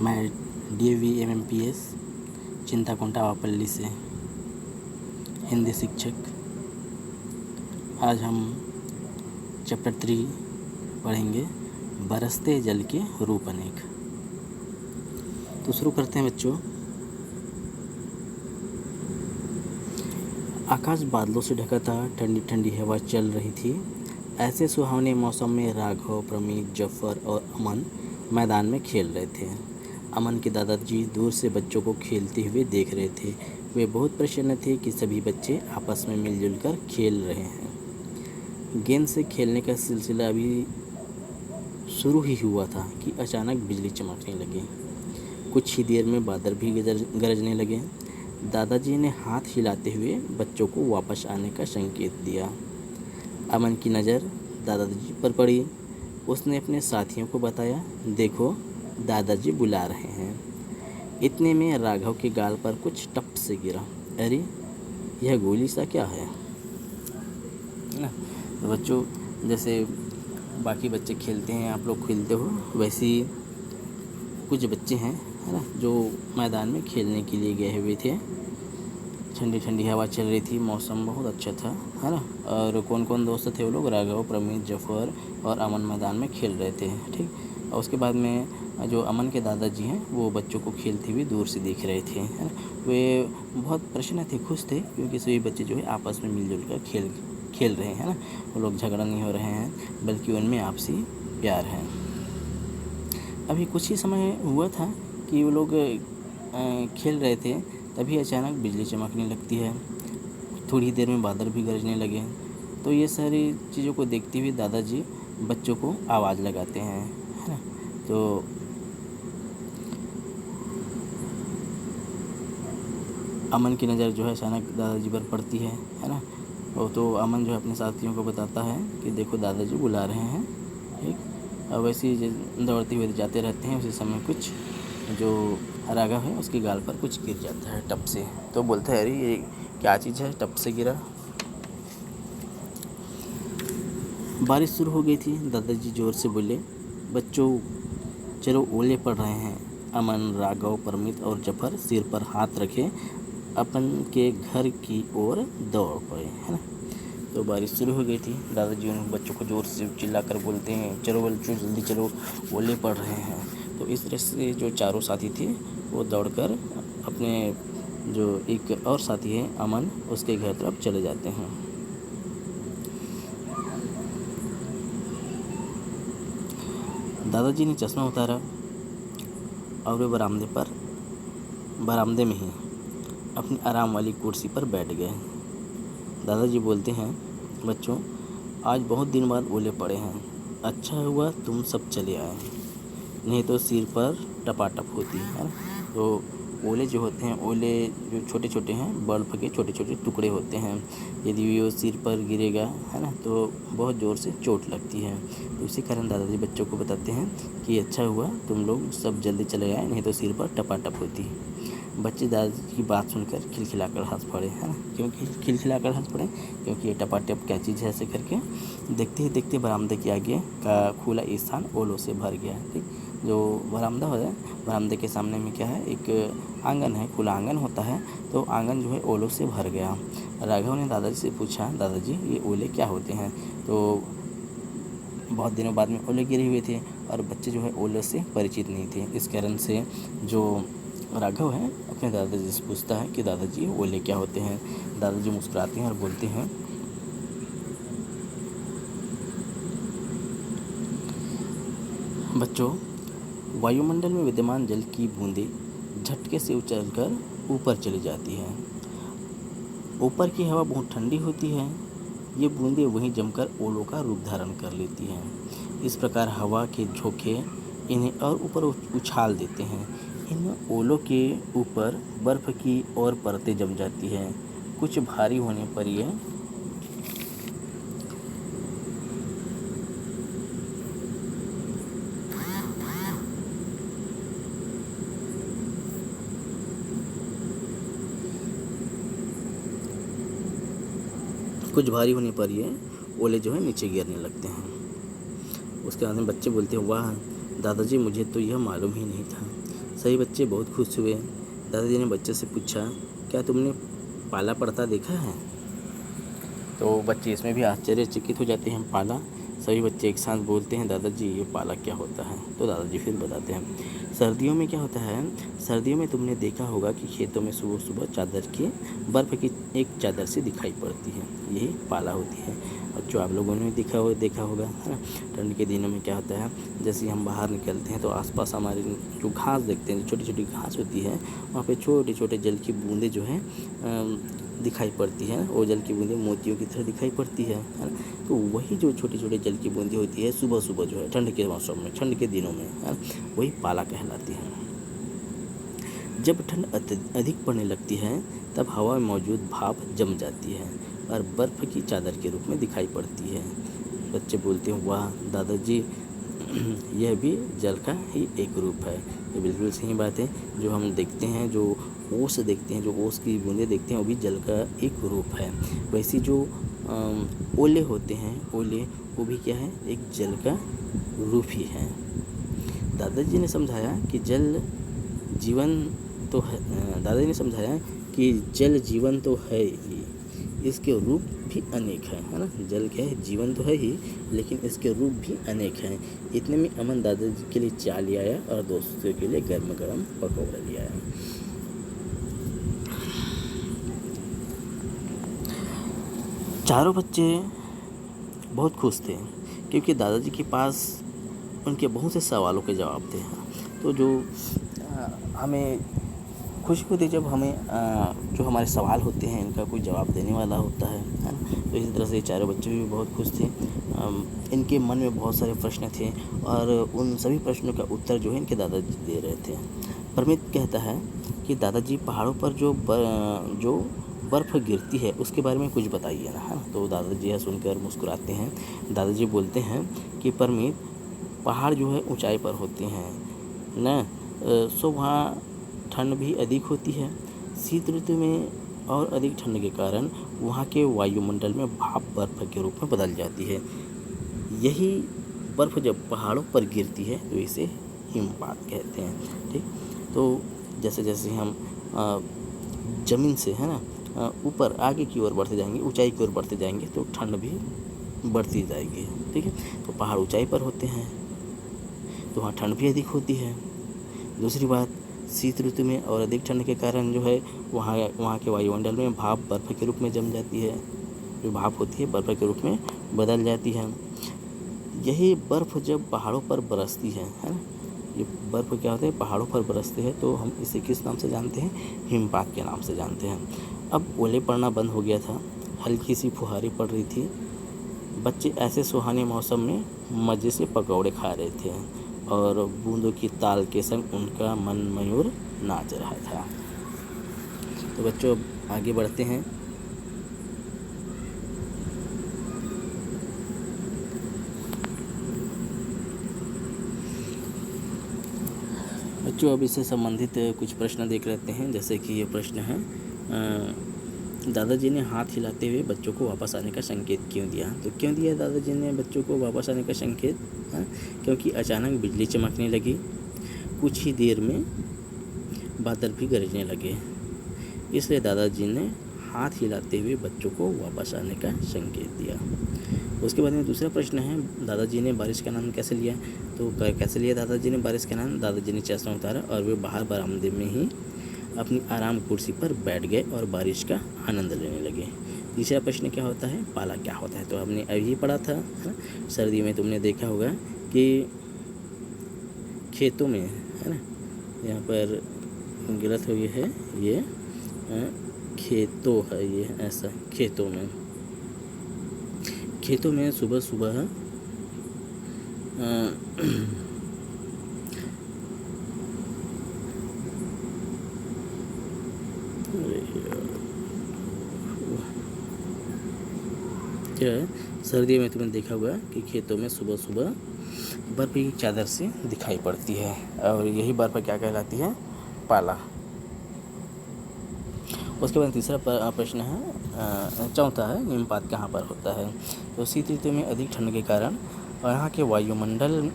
मैं DAV MMPS Chintakunta वापल्ली से हिंदी शिक्षक। आज हम चैप्टर 3 पढ़ेंगे, बरसते जल के रूप अनेक। तो शुरू करते हैं बच्चों। आकाश बादलों से ढका था, ठंडी ठंडी हवा चल रही थी। ऐसे सुहावने मौसम में राघव, प्रमीत, जफर और अमन मैदान में खेल रहे थे। अमन के दादाजी दूर से बच्चों को खेलते हुए देख रहे थे। वे बहुत प्रसन्न थे कि सभी बच्चे आपस में मिलजुल कर खेल रहे हैं। गेंद से खेलने का सिलसिला अभी शुरू ही हुआ था कि अचानक बिजली चमकने लगी। कुछ ही देर में बादल भी गरजने लगे। दादाजी ने हाथ हिलाते हुए बच्चों को वापस आने का संकेत दिया। अमन की नज़र दादाजी पर पड़ी। उसने अपने साथियों को बताया, देखो दादाजी बुला रहे हैं। इतने में राघव के गाल पर कुछ टप से गिरा। अरे यह गोली सा क्या है ना। तो बच्चों, जैसे बाकी बच्चे खेलते हैं, आप लोग खेलते हो, वैसे ही कुछ बच्चे हैं, है ना, जो मैदान में खेलने के लिए गए हुए थे। ठंडी ठंडी हवा चल रही थी, मौसम बहुत अच्छा था, है ना। और कौन कौन दोस्त थे वो लोग? राघव, प्रमीत, जफर और अमन मैदान में खेल रहे थे, ठीक। और उसके बाद में जो अमन के दादाजी हैं वो बच्चों को खेलते हुए दूर से देख रहे थे, है ना। वे बहुत प्रसन्न थे, खुश थे, क्योंकि सभी बच्चे जो है आपस में मिलजुल कर खेल रहे हैं ना। वो लोग झगड़ा नहीं हो रहे हैं, बल्कि उनमें आपसी प्यार है। अभी कुछ ही समय हुआ था कि वो लोग खेल रहे थे, तभी अचानक बिजली चमकने लगती है। थोड़ी देर में बादल भी गरजने लगे। तो ये सारी चीज़ों को देखते हुए दादाजी बच्चों को आवाज़ लगाते हैं, है ना। तो अमन की नज़र जो है अचानक दादाजी पर पड़ती है ना। तो अमन जो है अपने साथियों को बताता है कि देखो दादाजी बुला रहे हैं, ठीक। और वैसे ही दौड़ते हुए जाते रहते हैं। उसी समय कुछ जो राघव है उसके गाल पर कुछ गिर जाता है टप से। तो बोलता है, अरे ये क्या चीज़ है, टप से गिरा। बारिश शुरू हो गई थी। दादाजी जोर से बोले, बच्चों चलो ओले पड़ रहे हैं। अमन, राघव, परमित और जफर सिर पर हाथ रखे अपन के घर की ओर दौड़ पड़े, है ना। तो बारिश शुरू हो गई थी। दादाजी उन बच्चों को जोर से चिल्लाकर बोलते हैं, चलो बच्चों जल्दी चलो, ओले पड़ रहे हैं। तो इस तरह से जो चारों साथी थे वो दौड़कर अपने जो एक और साथी है अमन, उसके घर तरफ चले जाते हैं। दादाजी ने चश्मा उतारा और वे बरामदे में ही अपनी आराम वाली कुर्सी पर बैठ गए। दादाजी बोलते हैं, बच्चों आज बहुत दिन बाद ओले पड़े हैं। अच्छा हुआ तुम सब चले आए, नहीं तो सिर पर टपाटप होती, है ना। तो ओले जो होते हैं, ओले जो छोटे छोटे हैं, बर्फ़ के छोटे छोटे टुकड़े होते हैं। यदि वो सिर पर गिरेगा, है ना, तो बहुत ज़ोर से चोट लगती है। तो इसी कारण दादाजी बच्चों को बताते हैं कि अच्छा हुआ तुम लोग सब जल्दी चले आए, नहीं तो सिर पर टपाटप होती। बच्चे दादाजी की बात सुनकर खिलखिलाकर हंस पड़े, है ना। क्योंकि खिलखिलाकर हंस पड़े क्योंकि ये टपाटप क्या चीज़ है, ऐसे करके देखते ही देखते बरामदे के आगे का खुला स्थान ओलों से भर गया, ठीक। जो बरामदा हो जाए, बरामदे के सामने में क्या है, एक आंगन है, खुला आंगन होता है। तो आंगन जो है ओलों से भर गया। राघव ने दादाजी से पूछा, दादाजी ये ओले क्या होते हैं? तो बहुत दिनों बाद में ओले गिरे हुए थे और बच्चे जो है ओले से परिचित नहीं थे। इस कारण से जो राघव है अपने दादाजी से पूछता है कि दादाजी ओले क्या होते हैं। दादाजी मुस्कुराते हैं और बोलते हैं, बच्चों वायुमंडल में विद्यमान जल की बूंदें झटके से उछलकर ऊपर चली जाती हैं। ऊपर की हवा बहुत ठंडी होती है। ये बूंदें वहीं जमकर ओलों का रूप धारण कर लेती हैं। इस प्रकार हवा के झोंके इन्हें और ऊपर उछाल देते हैं। इन ओलों के ऊपर बर्फ़ की और परतें जम जाती हैं। कुछ भारी होने पर ये ओले जो है नीचे गिरने लगते हैं। उसके बाद में बच्चे बोलते हैं, वाह दादाजी मुझे तो यह मालूम ही नहीं था। सभी बच्चे बहुत खुश हुए। दादाजी ने बच्चे से पूछा, क्या तुमने पाला पड़ता देखा है? तो बच्चे इसमें भी आश्चर्यचकित हो जाते हैं। पाला, सभी बच्चे एक साथ बोलते हैं, दादाजी ये पाला क्या होता है? तो दादाजी फिर बताते हैं, सर्दियों में क्या होता है, सर्दियों में तुमने देखा होगा कि खेतों में सुबह सुबह चादर की बर्फ़ की एक चादर सी दिखाई पड़ती है, यही पाला होती है। और जो आप लोगों ने देखा होगा, है ना, ठंड के दिनों में क्या होता है, जैसे हम बाहर निकलते हैं तो आसपास हमारे जो घास देखते हैं, जो छोटी छोटी घास होती है, वहाँ पे छोटे छोटे जल की बूंदें जो हैं दिखाई पड़ती है। वो जल की बूंदें मोतियों की तरह दिखाई पड़ती है ना। तो वही जो छोटे छोटे जल की बूंदें होती है सुबह सुबह जो है ठंड के मौसम में, ठंड के दिनों में, है ना, वही पाला कहलाती है। जब ठंड अधिक पड़ने लगती है तब हवा में मौजूद भाप जम जाती है और बर्फ़ की चादर के रूप में दिखाई पड़ती है। बच्चे बोलते हैं, वाह दादाजी, यह भी जल का ही एक रूप है। ये बिल्कुल सही बात है। जो हम देखते हैं, जो ओस देखते हैं, जो ओस की बूंदें देखते हैं, वो भी जल का एक रूप है। वैसे जो ओले होते हैं, ओले, वो भी क्या है, एक जल का रूप ही है। दादाजी ने समझाया कि जल जीवन तो है, दादाजी ने समझाया कि जल जीवन तो है ही, इसके रूप भी अनेक हैं, है ना। जल क्या है, जीवन तो है ही, लेकिन इसके रूप भी अनेक हैं। इतने में अमन दादाजी के लिए चाय ले आया और दोस्तों के लिए गर्म गर्म पकौड़े ले आया। चारों बच्चे बहुत खुश थे क्योंकि दादाजी के पास उनके बहुत से सवालों के जवाब थे। तो जो हमें खुशी होती है जब हमें जो हमारे सवाल होते हैं इनका कोई जवाब देने वाला होता है ना। तो इसी तरह से चारों बच्चे भी बहुत खुश थे। इनके मन में बहुत सारे प्रश्न थे और उन सभी प्रश्नों का उत्तर जो है इनके दादाजी दे रहे थे। परमित कहता है कि दादाजी पहाड़ों पर जो बर्फ़ गिरती है उसके बारे में कुछ बताइए ना, है ना। तो दादाजी यह सुनकर मुस्कुराते हैं। दादाजी बोलते हैं कि परमित, पहाड़ जो है ऊंचाई पर होते हैं ना, सो वहाँ ठंड भी अधिक होती है। शीत ऋतु में और अधिक ठंड के कारण वहाँ के वायुमंडल में भाप बर्फ़ के रूप में बदल जाती है। यही बर्फ़ जब पहाड़ों पर गिरती है तो इसे हिमपात कहते हैं। ठीक, तो जैसे जैसे हम ज़मीन से, है ना, ऊपर आगे की ओर बढ़ते जाएंगे, ऊंचाई की ओर बढ़ते जाएंगे तो ठंड भी बढ़ती जाएगी। ठीक है, तो पहाड़ ऊंचाई पर होते हैं तो वहाँ ठंड भी अधिक होती है। दूसरी बात, शीत ऋतु में और अधिक ठंड के कारण जो है वहाँ के वायुमंडल में भाप बर्फ़ के रूप में जम जाती है। जो भाप होती है बर्फ़ के रूप में बदल जाती है। यही बर्फ़ जब पहाड़ों पर बरसती है ना, ये बर्फ़ क्या होता है, पहाड़ों पर बरसते हैं तो हम इसे किस नाम से जानते हैं, हिमपात के नाम से जानते हैं। अब ओले पड़ना बंद हो गया था, हल्की सी फुहारी पड़ रही थी। बच्चे ऐसे सुहाने मौसम में मज़े से पकौड़े खा रहे थे और बूंदों की ताल के संग उनका मन मयूर नाच रहा था। तो बच्चों अब आगे बढ़ते हैं। बच्चों अब इससे संबंधित कुछ प्रश्न देख लेते हैं। जैसे कि ये प्रश्न है, दादाजी ने हाथ हिलाते हुए बच्चों को वापस आने का संकेत क्यों दिया? तो क्यों दिया दादाजी ने बच्चों को वापस आने का संकेत? क्योंकि अचानक बिजली चमकने लगी, कुछ ही देर में बादल भी गरजने लगे, इसलिए दादाजी ने हाथ हिलाते हुए बच्चों को वापस आने का संकेत दिया। उसके बाद में दूसरा प्रश्न है, दादाजी ने बारिश का नाम कैसे लिया? तो कैसे लिया दादाजी ने बारिश का नाम? दादाजी ने चश्मा उतारा और वे बाहर बरामदे में ही अपनी आराम कुर्सी पर बैठ गए और बारिश का आनंद लेने लगे। तीसरा प्रश्न क्या होता है, पाला क्या होता है? तो हमने अभी पढ़ा था, सर्दी में तुमने देखा होगा कि खेतों में, है ना, यहाँ पर गलत हो गया है, ये खेतों है, ये ऐसा खेतों में सुबह सुबह क्या है, सर्दियों में तुमने देखा होगा कि खेतों में सुबह सुबह बर्फ़ की चादर से दिखाई पड़ती है और यही बर्फ़ क्या कहलाती है, पाला। उसके बाद तीसरा प्रश्न है, चौथा है, हिमपात कहाँ पर होता है? तो शीत ऋतु में अधिक ठंड के कारण और यहाँ के वायुमंडल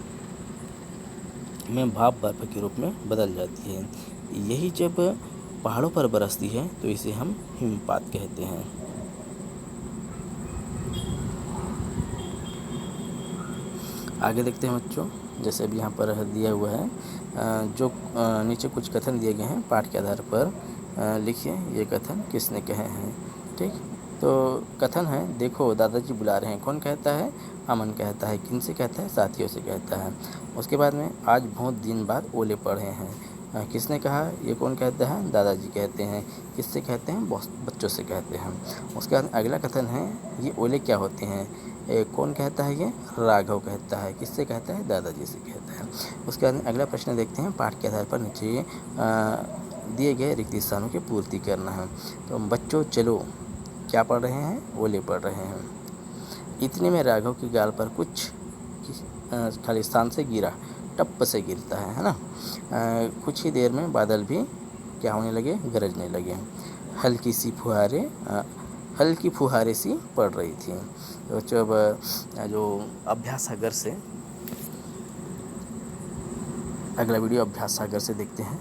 में भाप बर्फ के रूप में बदल जाती है। यही जब पहाड़ों पर बरसती है तो इसे हम हिमपात कहते हैं। आगे देखते हैं बच्चों, जैसे अभी यहाँ पर दिया हुआ है, जो नीचे कुछ कथन दिए गए हैं पाठ के आधार पर लिखिए ये कथन किसने कहे हैं। ठीक, तो कथन है, देखो दादाजी बुला रहे हैं। कौन कहता है? अमन कहता है। किन से कहता है? साथियों से कहता है। उसके बाद में आज बहुत दिन बाद ओले पड़े हैं। किसने कहा? ये कौन कहता है? दादाजी कहते हैं। किससे कहते हैं? बच्चों से कहते हैं। उसके बाद अगला कथन है, ये ओले क्या होते हैं? कौन कहता है? ये राघव कहता है। किससे कहता है? दादाजी से कहता है। उसके बाद अगला प्रश्न देखते हैं, पाठ के आधार पर नीचे दिए गए रिक्त स्थानों की पूर्ति करना है। तो बच्चों चलो, क्या पढ़ रहे हैं? ओले पढ़ रहे हैं। इतने में राघव की गाल पर कुछ खाली स्थान से गिरा, टप से गिरता है ना। कुछ ही देर में बादल भी क्या होने लगे? गरजने लगे। हल्की फुहारे सी पड़ रही थी। तो जब जो अभ्यास सागर से अगला वीडियो अभ्यास सागर से देखते हैं।